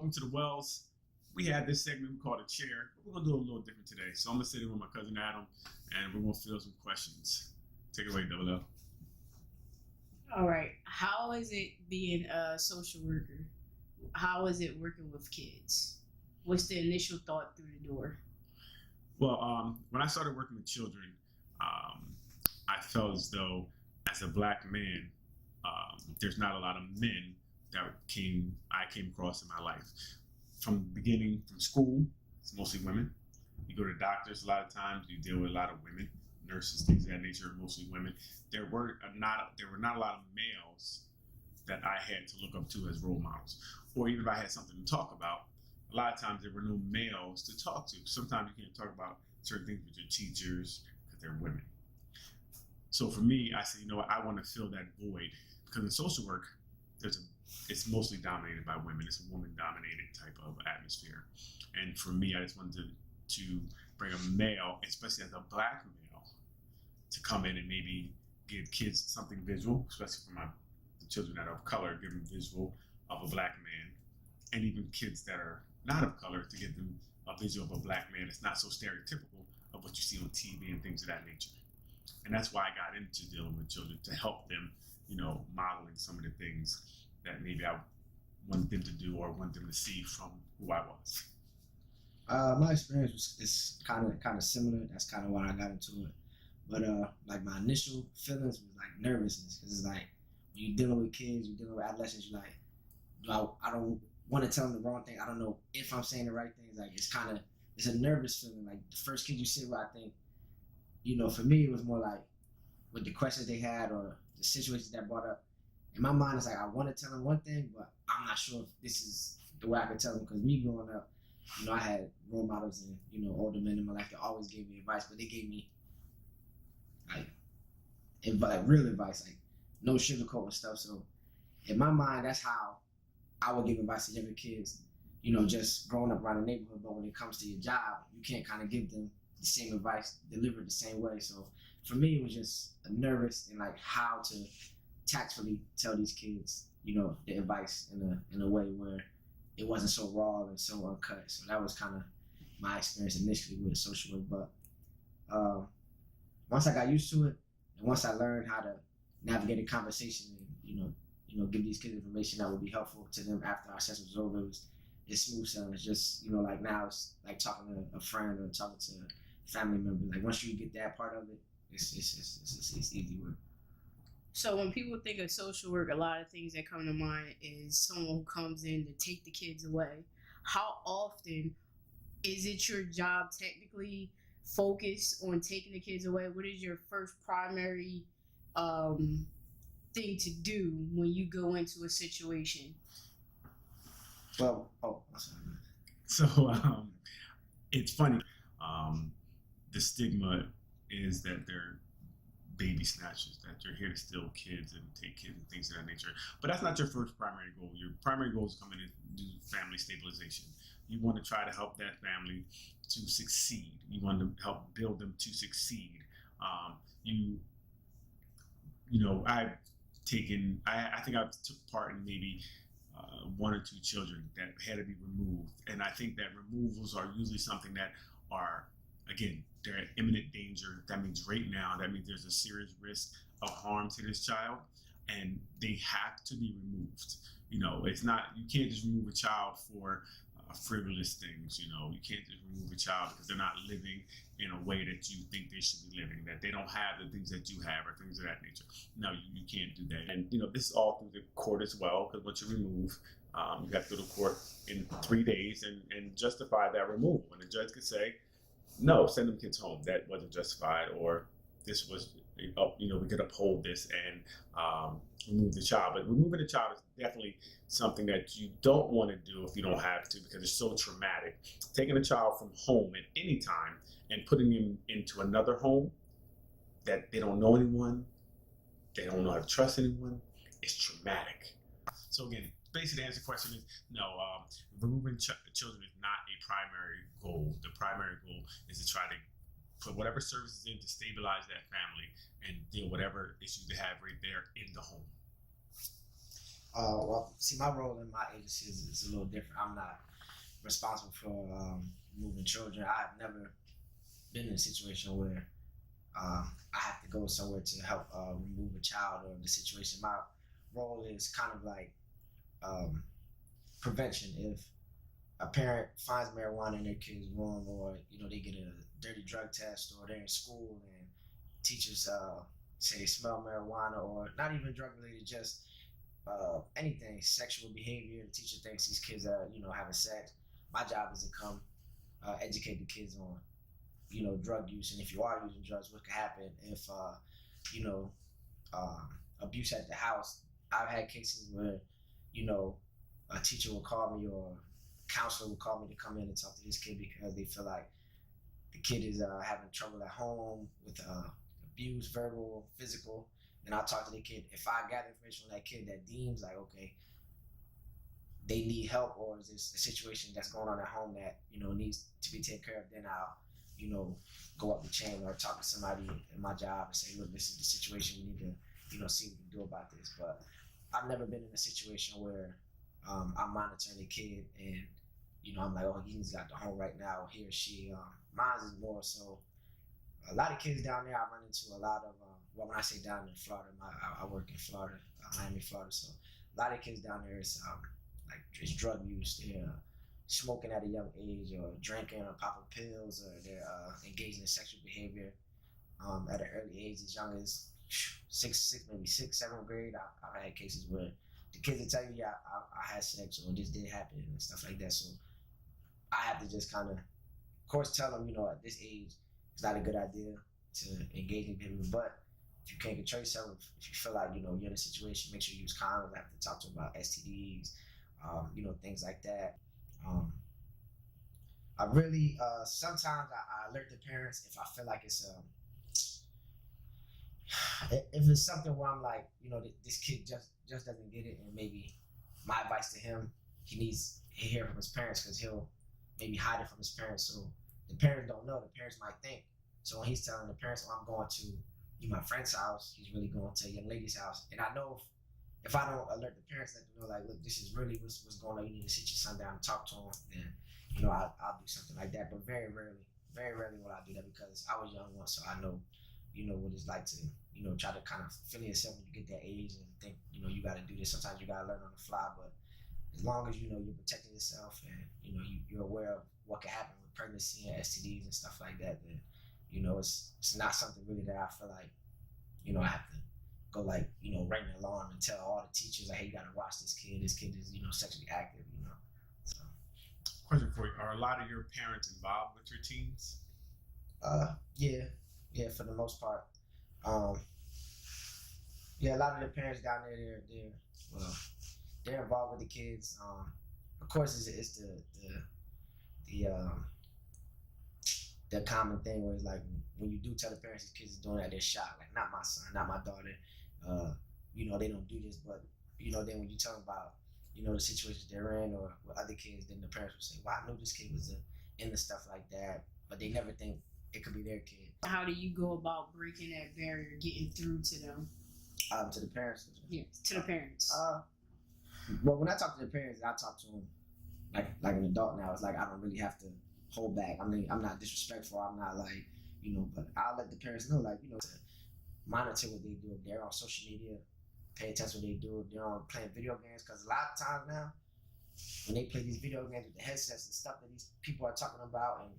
welcome to the Wells. We had this segment we call the chair. We're gonna do a little different today. So I'm gonna sit in with my cousin Adam, and we're gonna field some questions. Take it away, Double L. All right. How is it being a social worker? How is it working with kids? What's the initial thought through the door? Well, when I started working with children, I felt as though, as a black man, there's not a lot of men that I came across in my life. From the beginning, from school, it's mostly women. You go to doctors a lot of times, you deal with a lot of women, nurses, things of that nature, mostly women. There were not a lot of males that I had to look up to as role models, or even if I had something to talk about. A lot of times there were no males to talk to. Sometimes you can't talk about certain things with your teachers because they're women. So for me, I said, you know what, I want to fill that void, because in social work, it's mostly dominated by women. It's a woman-dominated type of atmosphere. And for me, I just wanted to bring a male, especially as a black male, to come in and maybe give kids something visual, especially for the children that are of color, give them visual of a black man, and even kids that are not of color, to give them a visual of a black man that's not so stereotypical of what you see on TV and things of that nature. And that's why I got into dealing with children, to help them, modeling some of the things that maybe I wanted them to do or want them to see from who I was. My experience is kind of similar. That's kind of why I got into it. But like my initial feelings was like nervousness, because it's like when you're dealing with kids, you're dealing with adolescents, you're like, I don't want to tell them the wrong thing. I don't know if I'm saying the right things. Like it's a nervous feeling. Like the first kid you sit with, I think, for me it was more like with the questions they had or the situations that brought up. In my mind, it's like I want to tell them one thing, but I'm not sure if this is the way I can tell them. Because me growing up, I had role models and older men in my life that always gave me advice, but they gave me like real advice, like no sugarcoat and stuff. So in my mind, that's how I would give advice to younger kids, just growing up around the neighborhood. But when it comes to your job, you can't kind of give them the same advice delivered the same way. So for me, it was just nervous and like how to tactfully tell these kids, the advice in a way where it wasn't so raw and so uncut. So that was kind of my experience initially with the social work. But once I got used to it, and once I learned how to navigate a conversation and give these kids information that would be helpful to them after our session was over, it's smooth sailing. It's just like now it's like talking to a friend or talking to a family member. Like once you get that part of it, it's easy work. So when people think of social work, a lot of things that come to mind is someone who comes in to take the kids away. How often is it your job technically focus on taking the kids away? What is your first primary thing to do when you go into a situation? Well, So it's funny. The stigma is that they're baby snatchers, that you're here to steal kids and take kids and things of that nature. But that's not your first primary goal. Your primary goal is coming in and do family stabilization. You want to try to help that family to succeed. You want to help build them to succeed. I think I've took part in maybe one or two children that had to be removed. And I think that removals are usually something that are, again, they're at imminent danger. That means right now, that means there's a serious risk of harm to this child, and they have to be removed. It's not, you can't just remove a child for frivolous things. You can't just remove a child because they're not living in a way that you think they should be living, that they don't have the things that you have or things of that nature. No, you can't do that. And this is all through the court as well, because once you remove, you have to go to court in 3 days and justify that removal. And the judge could say, no, send them kids home. That wasn't justified, or this was, we could uphold this and remove the child. But removing the child is definitely something that you don't want to do if you don't have to, because it's so traumatic. Taking a child from home at any time and putting them into another home that they don't know anyone, they don't know how to trust anyone, it's traumatic. So again, basically the answer to the question is no, removing children is not a primary goal. The primary goal is to try to put whatever services in to stabilize that family and deal whatever issues they have right there in the home. Well, see, my role in my agency is a little different. I'm not responsible for moving children. I've never been in a situation where I have to go somewhere to help remove a child or the situation. My role is kind of like um, prevention. If a parent finds marijuana in their kid's room, or they get a dirty drug test, or they're in school and teachers say they smell marijuana, or not even drug related, just anything sexual behavior. The teacher thinks these kids are having sex. My job is to come educate the kids on drug use, and if you are using drugs, what could happen if you know abuse at the house. I've had cases where a teacher will call me, or a counselor will call me to come in and talk to this kid because they feel like the kid is having trouble at home with abuse, verbal, physical. And I'll talk to the kid. If I gather information on that kid that deems like, okay, they need help, or is this a situation that's going on at home that needs to be taken care of, then I'll go up the chain or talk to somebody in my job and say, look, this is the situation. We need to see what we can do about this. But I've never been in a situation where I'm monitoring a kid and I'm like, oh, he's got the home right now, he or she. Mine is more so a lot of kids down there. I run into a lot of well, when I say down in Florida, I work in Florida, Miami, Florida. So a lot of kids down there is like it's drug use. They're smoking at a young age, or drinking, or popping pills, or they're engaging in sexual behavior at an early age, as young as maybe sixth, seventh grade. I've had cases where the kids will tell you, yeah, I had sex, or this did happen, and stuff like that. So I have to just kind of course, tell them, at this age, it's not a good idea to engage in behavior. But if you can't control yourself, if you feel like, you're in a situation, make sure you use condoms. I have to talk to them about STDs, things like that. I really, sometimes I alert the parents if I feel like it's, if it's something where I'm like, this kid just doesn't get it, and maybe my advice to him, he hear from his parents, because he'll maybe hide it from his parents. So the parents don't know. The parents might think. So when he's telling the parents, oh, I'm going to my friend's house, he's really going to a young lady's house. And I know if I don't alert the parents, let them know, like, look, this is really what's going on. You need to sit your son down and talk to him. Then, I'll do something like that. But very rarely will I do that, because I was young once, so I know, what it's like to, try to kind of feel yourself when you get that age and think, you got to do this. Sometimes you got to learn on the fly, but as long as you're protecting yourself, and you're aware of what can happen with pregnancy and STDs and stuff like that, then it's not something really that I feel like I have to go like ring the alarm and tell all the teachers, like, hey, you got to watch this kid. This kid is sexually active. So. Question for you: are a lot of your parents involved with your teens? Yeah, for the most part. Yeah, a lot of the parents down there, they're involved with the kids. Of course, it's the common thing where it's like, when you do tell the parents these kids are doing that, they're shocked. Like, not my son, not my daughter. They don't do this. But then when you tell them about the situations they're in, or with other kids, then the parents will say, well, I know this kid was into stuff like that, but they never think it could be their kid. How do you go about breaking that barrier, getting through to them? To the parents. Yes, to the parents. Well, when I talk to the parents, I talk to them like an adult now. It's like I don't really have to hold back. I mean, I'm not disrespectful. I'm not like, but I'll let the parents know, like, to monitor what they do. If they're on social media, pay attention to what they do. If they're on playing video games, because a lot of times now, when they play these video games with the headsets and stuff that these people are talking about, and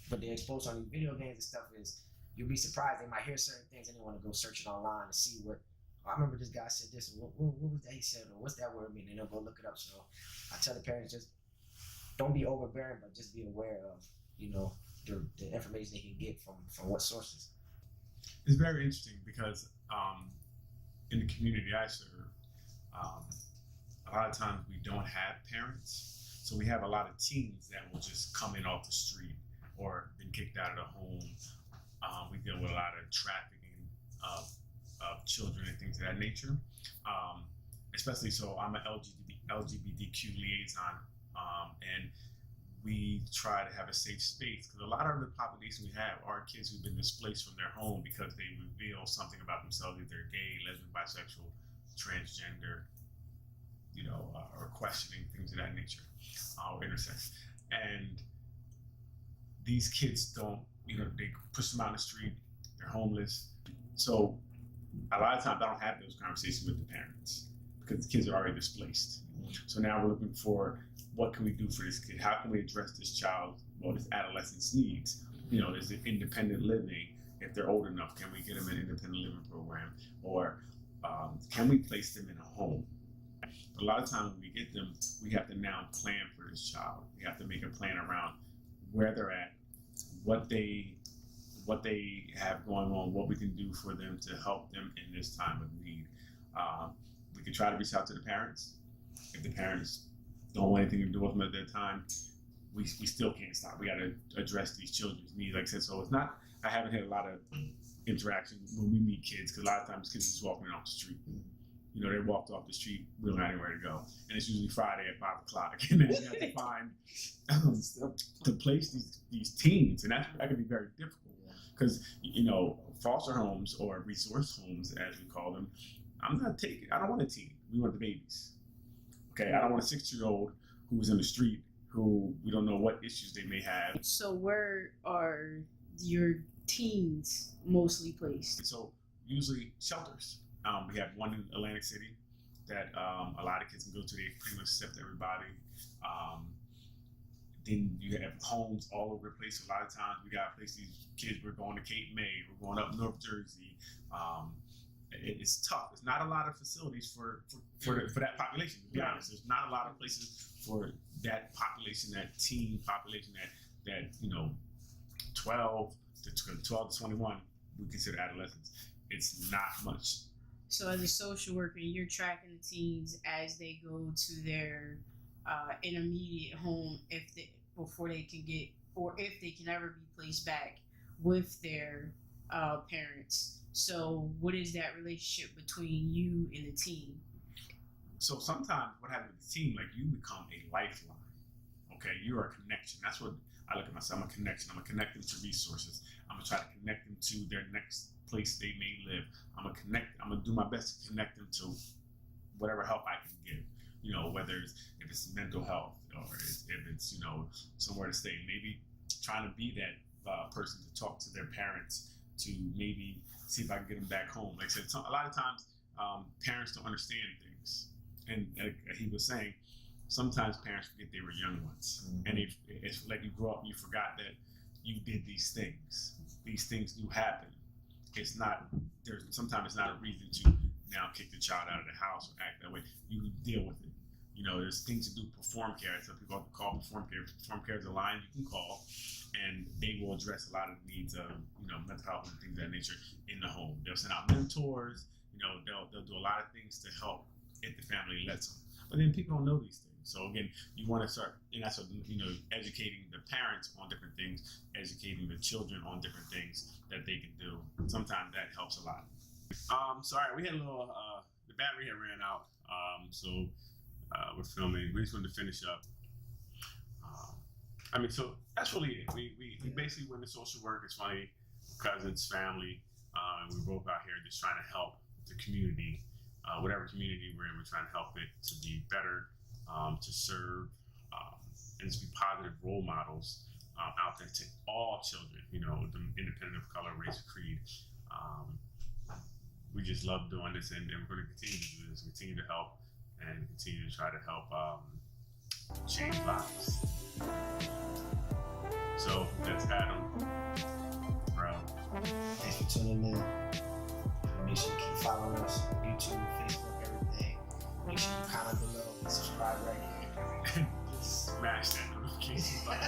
what they're exposed on these video games and stuff, is you'll be surprised. They might hear certain things and they want to go searching online and see what, I remember this guy said this, and what was that he said, or what's that word mean? And they'll go look it up. So I tell the parents, just don't be overbearing, but just be aware of, the information they can get from what sources. It's very interesting because in the community I serve, a lot of times we don't have parents. So we have a lot of teens that will just come in off the street or been kicked out of the home. We deal with a lot of trafficking of children and things of that nature. Especially, so I'm an LGBTQ liaison, and we try to have a safe space, because a lot of the population we have are kids who've been displaced from their home because they reveal something about themselves, if they're gay, lesbian, bisexual, transgender, or questioning things of that nature, or intersex. And these kids don't, they push them out in the street, they're homeless. So a lot of times I don't have those conversations with the parents because the kids are already displaced. So now we're looking for what can we do for this kid? How can we address this child, this adolescent's needs? Is it independent living? If they're old enough, can we get them an independent living program? Or can we place them in a home? A lot of times when we get them, we have to now plan for this child. We have to make a plan around where they're at, what they have going on, what we can do for them to help them in this time of need. We can try to reach out to the parents. If the parents don't want anything to do with them at that time, we still can't stop. We got to address these children's needs. Like I said, so it's not, I haven't had a lot of interaction when we meet kids, because a lot of times kids are just walking off the street. They walked off the street, we don't have anywhere to go. And it's usually Friday at 5 o'clock. And then you have to find to place these teens. And that can be very difficult. Because, foster homes or resource homes, as we call them, I don't want a teen. We want the babies. Okay, I don't want a 6-year-old who's in the street who we don't know what issues they may have. So where are your teens mostly placed? So usually shelters. We have one in Atlantic City that a lot of kids can go to. They pretty much accept everybody. Then you have homes all over the place. A lot of times we got to place these kids. We're going to Cape May. We're going up North Jersey. It's tough. There's not a lot of facilities for that population, to be honest. There's not a lot of places for that population, that teen population, that 12 to 21 we consider adolescents. It's not much. So as a social worker, you're tracking the teens as they go to their intermediate home before they can get, or if they can ever be placed back with their parents. So what is that relationship between you and the teen? So sometimes what happens with the teen, like you become a lifeline. Okay, you're a connection. That's what I look at myself. I'm a connection. I'm gonna connect them to resources. I'm gonna try to connect them to their next place they may live. I'm gonna do my best to connect them to whatever help I can give. Whether if it's mental health or if it's somewhere to stay. Maybe trying to be that person to talk to their parents to maybe see if I can get them back home. Like I said, a lot of times parents don't understand things, and he was saying sometimes parents forget they were young ones, and it's like you grow up and you forgot that you did these things. These things do happen. Sometimes it's not a reason to now kick the child out of the house or act that way. You deal with it. There's things to do. Perform care. Some people call perform care. Perform care is a line you can call, and they will address a lot of the needs of mental health and things of that nature in the home. They'll send out mentors. They'll do a lot of things to help if the family lets them. But then people don't know these things. So again, you want to start, and that's what, educating the parents on different things, educating the children on different things that they can do. Sometimes that helps a lot. Sorry, we had a little, the battery had ran out. So we're filming. We just wanted to finish up. So that's really it. We basically went to social work. It's funny, cousins, family, and we're both out here just trying to help the community, whatever community we're in. We're trying to help it to be better, to serve, and to be positive role models out there to all children, independent of color, race, or creed. We just love doing this, and we're going to continue to do this, continue to help, and continue to try to help change lives. So that's Adam, bro. Thanks for tuning in. Make sure you keep following us on YouTube, Facebook, everything. Make sure you comment below, subscribe right here. Smash that notification button.